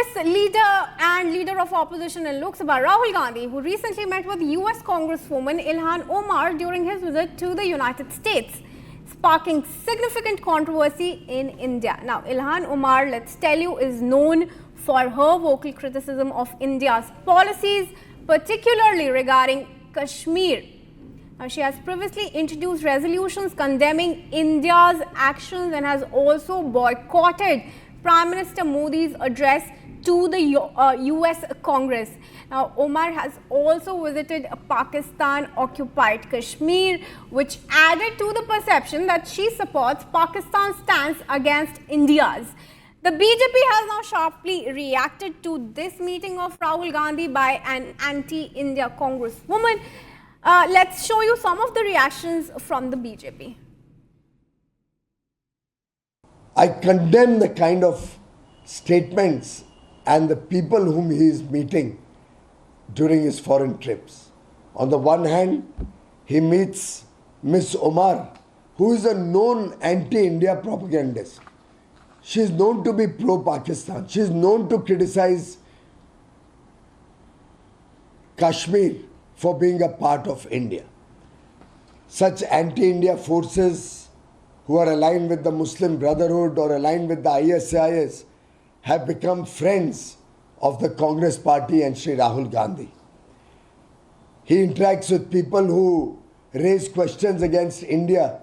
Congress leader and leader of opposition in Lok Sabha, Rahul Gandhi, who recently met with US Congresswoman Ilhan Omar during his visit to the United States, sparking significant controversy in India. Now, Ilhan Omar, let's tell you, is known for her vocal criticism of India's policies, particularly regarding Kashmir. Now, she has previously introduced resolutions condemning India's actions and has also boycotted Prime Minister Modi's address to the US Congress. Now, Omar has also visited Pakistan-occupied Kashmir, which added to the perception that she supports Pakistan's stance against India's. The BJP has now sharply reacted to this meeting of Rahul Gandhi by an anti-India Congresswoman. Let's show you some of the reactions from the BJP. I condemn the kind of statements and the people whom he is meeting during his foreign trips. On the one hand, he meets Ms. Omar, who is a known anti-India propagandist. She is known to be pro-Pakistan. She is known to criticize Kashmir for being a part of India. Such anti-India forces who are aligned with the Muslim Brotherhood or aligned with the ISIS have become friends of the Congress party and Shri Rahul Gandhi. He interacts with people who raise questions against India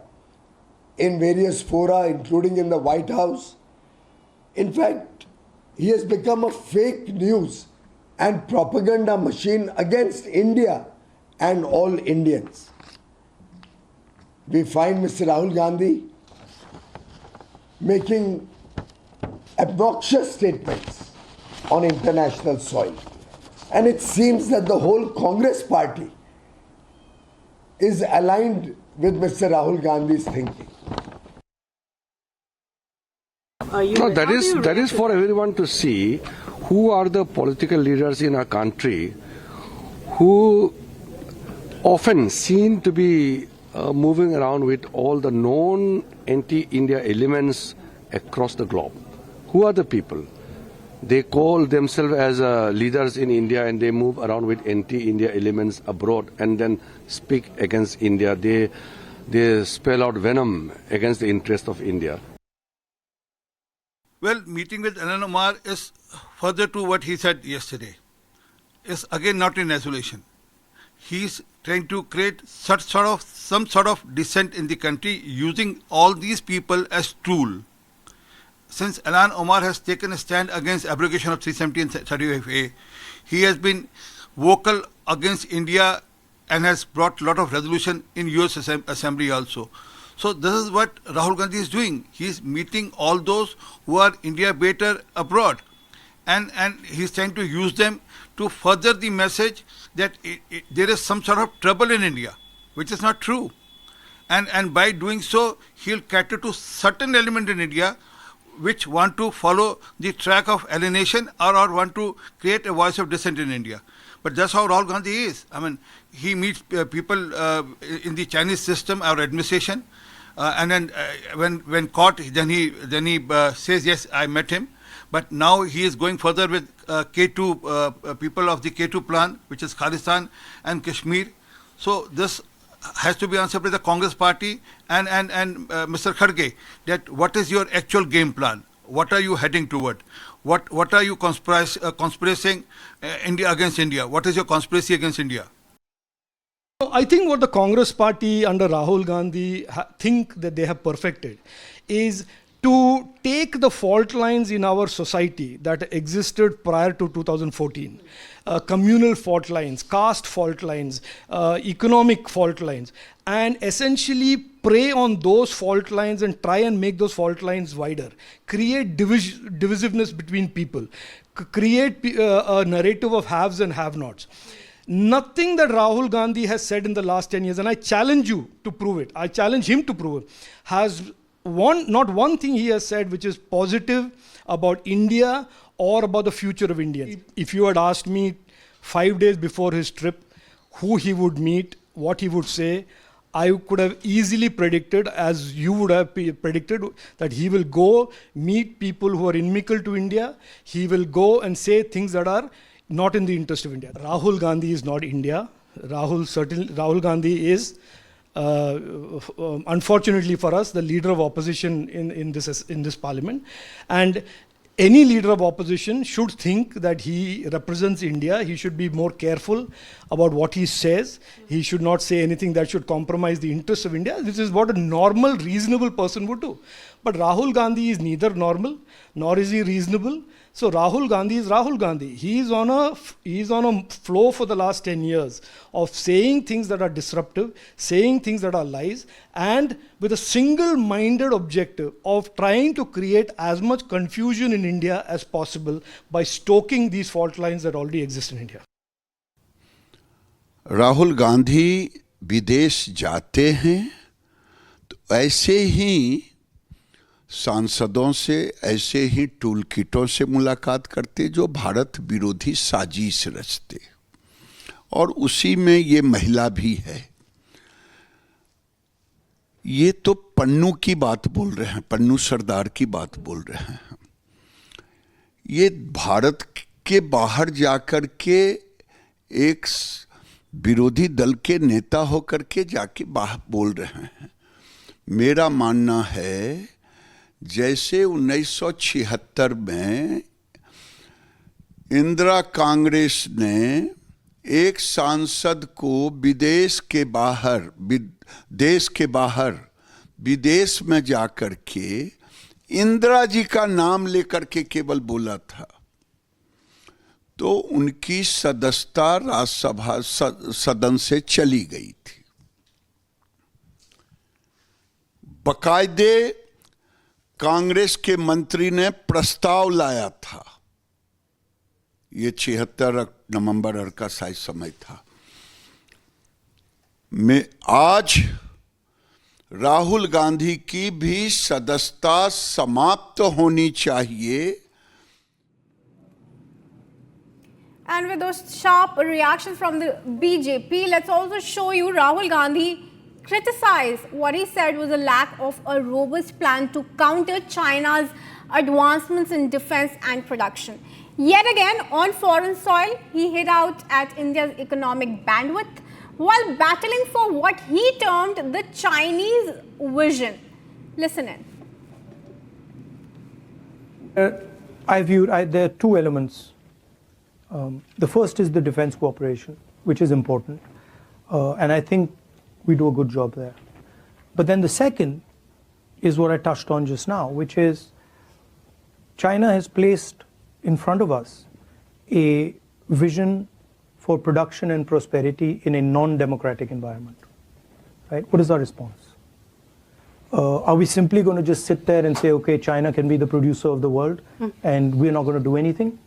in various fora, including in the White House. In fact, he has become a fake news and propaganda machine against India and all Indians. We find Mr. Rahul Gandhi making obnoxious statements on international soil. And it seems that the whole Congress party is aligned with Mr. Rahul Gandhi's thinking. No, that is for everyone to see who are the political leaders in our country who often seem to be moving around with all the known anti-India elements across the globe. Who are the people? They call themselves as leaders in India and they move around with anti-India elements abroad and then speak against India. They spell out venom against the interest of India. Well, meeting with Ilhan Omar is further to what he said yesterday. It's again not in isolation. He's trying to create some sort of dissent in the country using all these people as tool. Since Ilhan Omar has taken a stand against abrogation of 370 and 35A, he has been vocal against India and has brought a lot of resolution in US Assembly also. So this is what Rahul Gandhi is doing. He is meeting all those who are India better abroad. And he's trying to use them to further the message that there is some sort of trouble in India, which is not true. And by doing so, he'll cater to certain element in India which want to follow the track of alienation or want to create a voice of dissent in India. But that's how Rahul Gandhi is. I mean, he meets people in the Chinese system or administration, and then when caught, then he says, yes, I met him. But now he is going further with K2 people of the K2 plan, which is Khalistan and Kashmir. So this has to be answered by the Congress party and Mr. Kharge, that what is your actual game plan? What are you heading toward? What are you conspiring India against India? What is your conspiracy against India? I think what the Congress party under Rahul Gandhi think that they have perfected is to take the fault lines in our society that existed prior to 2014, communal fault lines, caste fault lines, economic fault lines, and essentially prey on those fault lines and try and make those fault lines wider, create divisiveness between people, create a narrative of haves and have-nots. Nothing that Rahul Gandhi has said in the last 10 years, and I challenge you to prove it, I challenge him to prove it, has not one thing he has said which is positive about India or about the future of Indians. If you had asked me 5 days before his trip who he would meet, what he would say, I could have easily predicted, as you would have predicted, that he will go meet people who are inimical to India. He will go and say things that are not in the interest of India. Rahul Gandhi is not India. Rahul Gandhi is, unfortunately for us, the leader of opposition in this parliament. And any leader of opposition should think that he represents India. He should be more careful about what he says. He should not say anything that should compromise the interests of India. This is what a normal, reasonable person would do. But Rahul Gandhi is neither normal, nor is he reasonable. So Rahul Gandhi is Rahul Gandhi. He is on a flow for the last 10 years of saying things that are disruptive, saying things that are lies, and with a single-minded objective of trying to create as much confusion in India as possible by stoking these fault lines that already exist in India. Rahul Gandhi विदेश जाते हैं तो ऐसे ही सांसदों से, ऐसे ही tool किटों से मुलाकात करते जो भारत विरोधी साजिश रचते, और उसी में ये महिला भी है। ये तो पन्नू की बात बोल रहे हैं, पन्नू सरदार की बात बोल रहे हैं। ये भारत के बाहर जाकर के एक विरोधी दल के नेता होकर के जाके बाहर बोल रहे हैं। मेरा मानना है जैसे 1976 में इंदिरा कांग्रेस ने एक सांसद को देश के बाहर विदेश में जाकर के इंदिरा जी का नाम लेकर के केवल बोला था, तो उनकी सदस्यता राज्यसभा सदन से चली गई थी। बकायदे कांग्रेस के मंत्री ने प्रस्ताव लाया था। ये 76 नवंबर का शायद समय था। आज राहुल गांधी की भी सदस्यता समाप्त होनी चाहिए। And with those sharp reactions from the BJP, let's also show you Rahul Gandhi criticized what he said was a lack of a robust plan to counter China's advancements in defense and production. Yet again, on foreign soil, he hit out at India's economic bandwidth while battling for what he termed the Chinese vision. Listen in. There are two elements. The first is the defense cooperation, which is important. And I think we do a good job there. But then the second is what I touched on just now, which is China has placed in front of us a vision for production and prosperity in a non-democratic environment. Right? What is our response? Are we simply going to just sit there and say, okay, China can be the producer of the world and we're not going to do anything?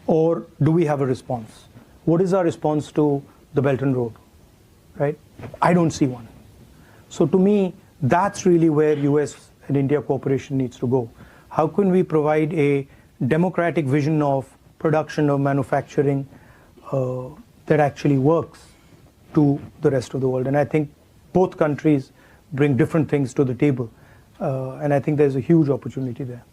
Or do we have a response? What is our response to the Belt and Road? Right? I don't see one. So to me, that's really where US and India cooperation needs to go. How can we provide a democratic vision of production, of manufacturing that actually works to the rest of the world? And I think both countries bring different things to the table. And I think there's a huge opportunity there.